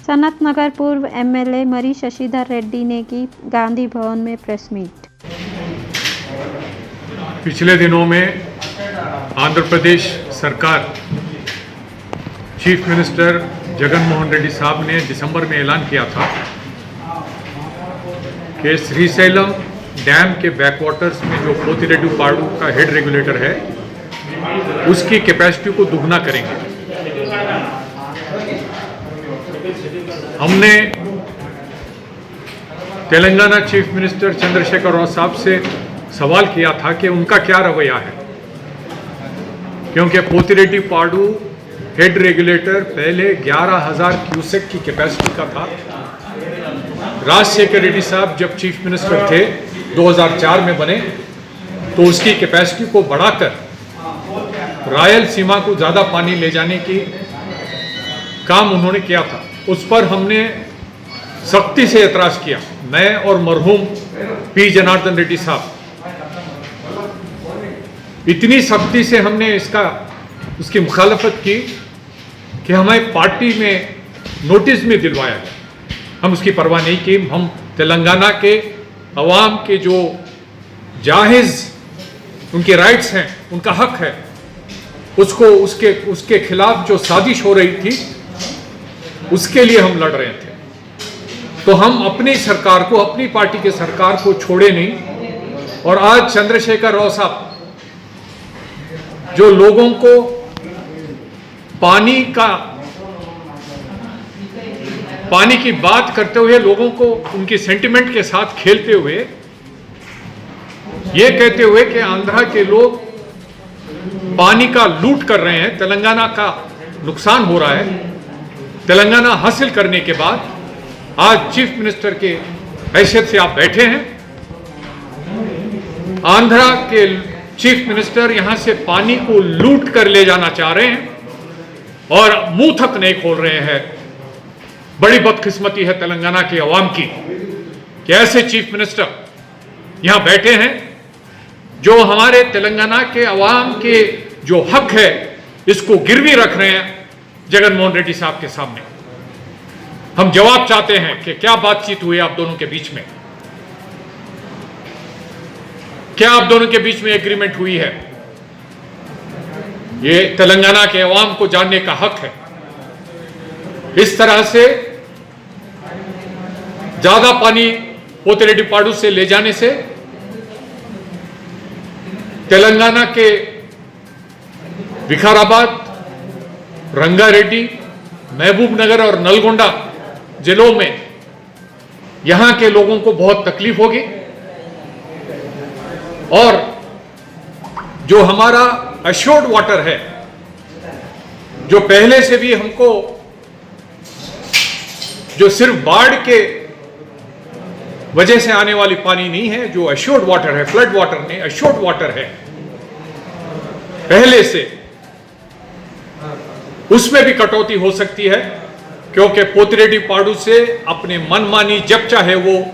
सनत नगर पूर्व एमएलए मरी शशिधर रेड्डी ने की गांधी भवन में प्रेस मीट। पिछले दिनों में आंध्र प्रदेश सरकार चीफ मिनिस्टर जगन मोहन रेड्डी साहब ने दिसंबर में ऐलान किया था कि श्रीशैलम डैम के बैकवाटर्स में जो पोतिरेड्डीपाडु का हेड रेगुलेटर है उसकी कैपेसिटी को दुगना करेंगे। हमने तेलंगाना चीफ मिनिस्टर चंद्रशेखर राव साहब से सवाल किया था कि उनका क्या रवैया है, क्योंकि पोतिरेड्डीपाडु हेड रेगुलेटर पहले 11,000 क्यूसेक की कैपेसिटी का था। राजशेखर रेड्डी साहब जब चीफ मिनिस्टर थे 2004 में बने तो उसकी कैपेसिटी को बढ़ाकर रायलसीमा को ज़्यादा पानी ले जाने की काम उन्होंने किया था। उस पर हमने सख्ती से एतराज़ किया, मैं और मरहूम पी जनार्दन रेड्डी साहब। इतनी सख्ती से हमने उसकी मुखालफत की कि हमें पार्टी में नोटिस में दिलवाया। हम उसकी परवाह नहीं की। हम तेलंगाना के अवाम के जो जाहिज़ उनके राइट्स हैं, उनका हक है, उसके खिलाफ जो साजिश हो रही थी उसके लिए हम लड़ रहे थे। तो हम अपनी सरकार को, अपनी पार्टी के सरकार को छोड़े नहीं। और आज चंद्रशेखर राव साहब जो लोगों को पानी की बात करते हुए, लोगों को उनकी सेंटिमेंट के साथ खेलते हुए, ये कहते हुए कि आंध्रा के लोग पानी का लूट कर रहे हैं, तेलंगाना का नुकसान हो रहा है, तेलंगाना हासिल करने के बाद आज चीफ मिनिस्टर के हैसियत से आप बैठे हैं। आंध्रा के चीफ मिनिस्टर यहां से पानी को लूट कर ले जाना चाह रहे हैं और मुंह तक नहीं खोल रहे हैं। बड़ी बदकिस्मती है तेलंगाना के अवाम की कि ऐसे चीफ मिनिस्टर यहां बैठे हैं जो हमारे तेलंगाना के अवाम के जो हक है इसको गिरवी रख रहे हैं जगन मोहन रेड्डी साहब के सामने। हम जवाब चाहते हैं कि क्या बातचीत हुई आप दोनों के बीच में, क्या आप दोनों के बीच में एग्रीमेंट हुई है। ये तेलंगाना के अवाम को जानने का हक है। इस तरह से ज्यादा पानी पोतिरेड्डीपाडु से ले जाने से तेलंगाना के विकाराबाद, रंगारेड्डी, महबूब नगर और नलगोंडा जिलों में यहां के लोगों को बहुत तकलीफ होगी। और जो हमारा अश्योर्ड वाटर है, जो पहले से भी हमको, जो सिर्फ बाढ़ के वजह से आने वाली पानी नहीं है, जो अश्योर्ड वाटर है, फ्लड वाटर नहीं, अश्योर्ड वाटर है पहले से, उसमें भी कटौती हो सकती है, क्योंकि पोतिरेड्डीपाडु से अपने मनमानी जब चाहे वो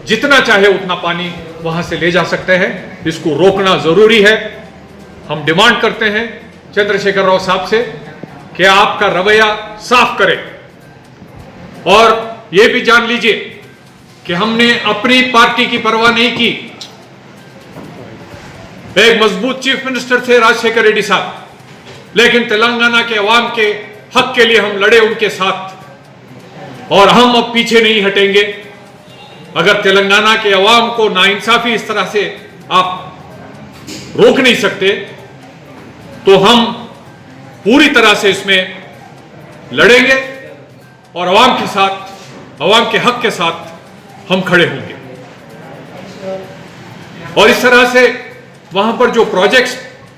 जितना चाहे उतना पानी वहां से ले जा सकते हैं। इसको रोकना जरूरी है। हम डिमांड करते हैं चंद्रशेखर राव साहब से कि आपका रवैया साफ करें और यह भी जान लीजिए कि हमने अपनी पार्टी की परवाह नहीं की। एक मजबूत चीफ मिनिस्टर थे राजशेखर रेड्डी साहब, लेकिन तेलंगाना के अवाम के हक के लिए हम लड़े उनके साथ और हम अब पीछे नहीं हटेंगे। अगर तेलंगाना के अवाम को नाइंसाफी इस तरह से आप रोक नहीं सकते तो हम पूरी तरह से इसमें लड़ेंगे और अवाम के साथ, अवाम के हक के साथ हम खड़े होंगे। और इस तरह से वहां पर जो प्रोजेक्ट्स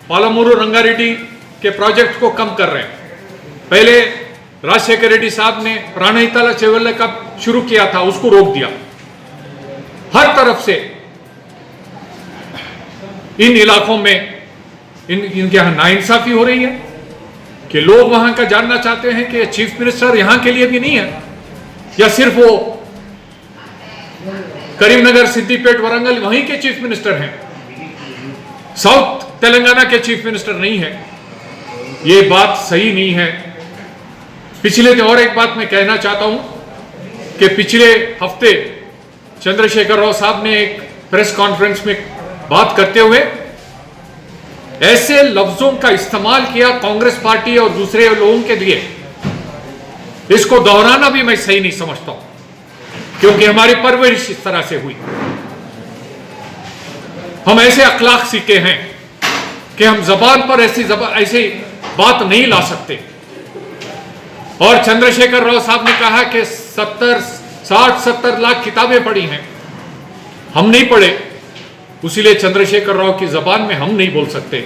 पालमूरू रंगारेड्डी के प्रोजेक्ट को कम कर रहे हैं, पहले राजशेखर रेड्डी साहब ने प्राणहिताला चेवल्ले का शुरू किया था, उसको रोक दिया। हर तरफ से इन इलाकों में इनके यहां नाइंसाफी हो रही है कि लोग वहां का जानना चाहते हैं कि चीफ मिनिस्टर यहां के लिए भी नहीं है, या सिर्फ वो करीमनगर, सिद्दीपेट, वरंगल वहीं के चीफ मिनिस्टर हैं, साउथ तेलंगाना के चीफ मिनिस्टर नहीं है। ये बात सही नहीं है। पिछले दिन और एक बात मैं कहना चाहता हूं कि पिछले हफ्ते चंद्रशेखर राव साहब ने एक प्रेस कॉन्फ्रेंस में बात करते हुए ऐसे लफ्जों का इस्तेमाल किया कांग्रेस पार्टी और दूसरे लोगों के लिए, इसको दोहराना भी मैं सही नहीं समझता हूं, क्योंकि हमारी परवरिश इस तरह से हुई। हम ऐसे अखलाक सीखे हैं कि हम जबान पर ऐसी बात नहीं ला सकते। और चंद्रशेखर राव साहब ने कहा कि 60-70 लाख किताबें पढ़ी हैं, हम नहीं पढ़े, उसीलिए चंद्रशेखर राव की जबान में हम नहीं बोल सकते।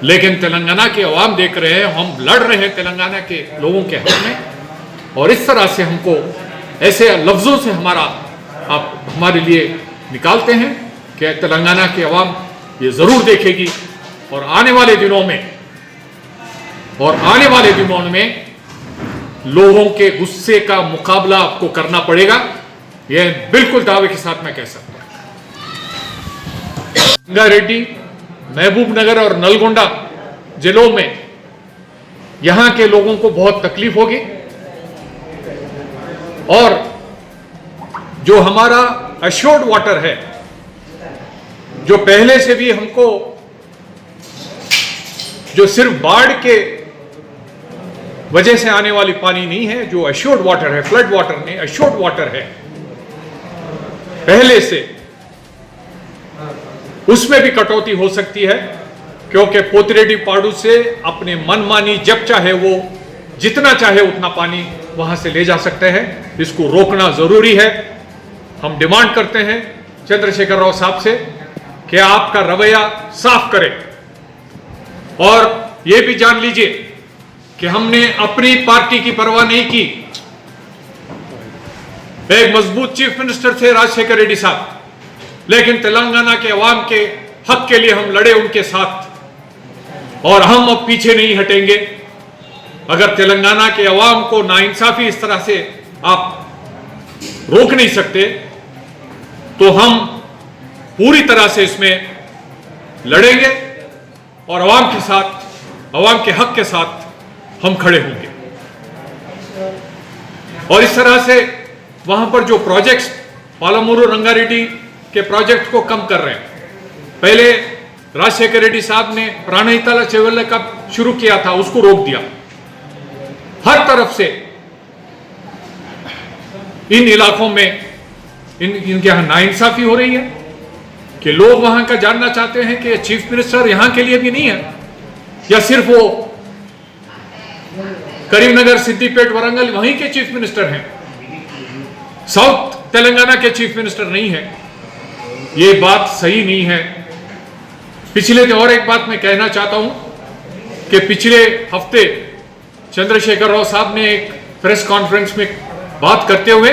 लेकिन तेलंगाना के अवाम देख रहे हैं, हम लड़ रहे हैं तेलंगाना के लोगों के हक में, और इस तरह से हमको ऐसे लफ्जों से आप हमारे लिए निकालते हैं कि तेलंगाना की अवाम ये जरूर देखेगी। और आने वाले दिनों में लोगों के गुस्से का मुकाबला आपको करना पड़ेगा, यह बिल्कुल दावे के साथ मैं कह सकता हूं। रंगारेड्डी, महबूब नगर और नलगोंडा जिलों में यहां के लोगों को बहुत तकलीफ होगी, और जो हमारा अश्योर्ड वाटर है, जो पहले से भी हमको, जो सिर्फ बाढ़ के वजह से आने वाली पानी नहीं है, जो अश्योर्ड वाटर है, फ्लड वाटर नहीं, अश्योर्ड वाटर है पहले से, उसमें भी कटौती हो सकती है, क्योंकि पोतिरेड्डी पाडू से अपने मनमानी जब चाहे वो जितना चाहे उतना पानी वहां से ले जा सकते हैं। इसको रोकना जरूरी है। हम डिमांड करते हैं चंद्रशेखर राव साहब से कि आपका रवैया साफ करें, और यह भी जान लीजिए कि हमने अपनी पार्टी की परवाह नहीं की। एक मजबूत चीफ मिनिस्टर थे राजशेखर रेड्डी साहब, लेकिन तेलंगाना के अवाम के हक के लिए हम लड़े उनके साथ, और हम अब पीछे नहीं हटेंगे। अगर तेलंगाना के अवाम को नाइंसाफी इस तरह से आप रोक नहीं सकते, तो हम पूरी तरह से इसमें लड़ेंगे और अवाम के साथ, अवाम के हक के साथ हम खड़े होंगे। और इस तरह से वहां पर जो प्रोजेक्ट्स पालमूरू रंगारेड्डी के प्रोजेक्ट को कम कर रहे हैं, पहले राजशेखर रेड्डी साहब ने प्राणहिताला चेवल्ले का शुरू किया था, उसको रोक दिया। हर तरफ से इन इलाकों में इनके यहां नाइंसाफी हो रही है कि लोग वहां का जानना चाहते हैं कि चीफ मिनिस्टर यहां के लिए भी नहीं है, या सिर्फ वो करीमनगर, सिद्दीपेट, वरंगल वहीं के चीफ मिनिस्टर हैं, साउथ तेलंगाना के चीफ मिनिस्टर नहीं है। ये बात सही नहीं है। पिछले और एक बात मैं कहना चाहता हूं कि पिछले हफ्ते चंद्रशेखर राव साहब ने एक प्रेस कॉन्फ्रेंस में बात करते हुए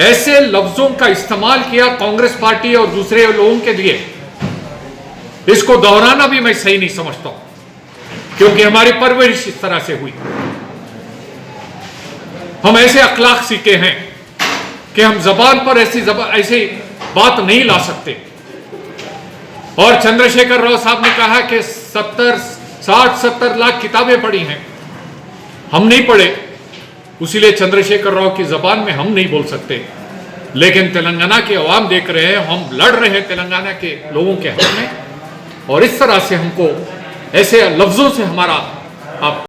ऐसे लफ्जों का इस्तेमाल किया कांग्रेस पार्टी और दूसरे लोगों के लिए, इसको दोहराना भी मैं सही नहीं समझता हूं, क्योंकि हमारी परवरिश इस तरह से हुई। हम ऐसे अखलाक सीखे हैं कि हम जबान पर ऐसी बात नहीं ला सकते। और चंद्रशेखर राव साहब ने कहा कि 60-70 लाख किताबें पढ़ी हैं, हम नहीं पढ़े, उसीलिए चंद्रशेखर राव की जबान में हम नहीं बोल सकते। लेकिन तेलंगाना के अवाम देख रहे हैं, हम लड़ रहे हैं तेलंगाना के लोगों के हक में, और इस तरह से हमको ऐसे लफ्जों से आप